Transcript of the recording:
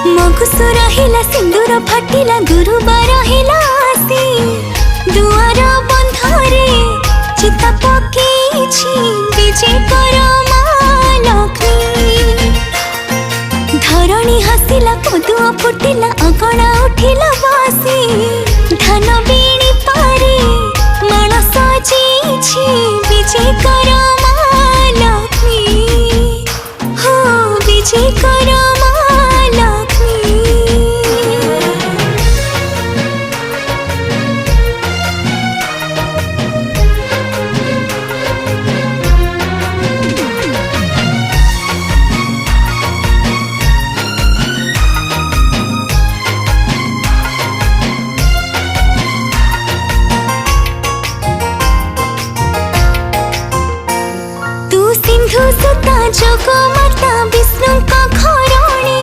मगुसु रहिला सिंदूर फाटिला गुरुबार हिला आसी दुआर बंधरे चिता पकेछि विजय कर माँ लक्ष्मी। धरणी हसिला पदुआ फुटिला अगणा उठिला बासी धान बीणी पारे माण सजेछि विजय कर माँ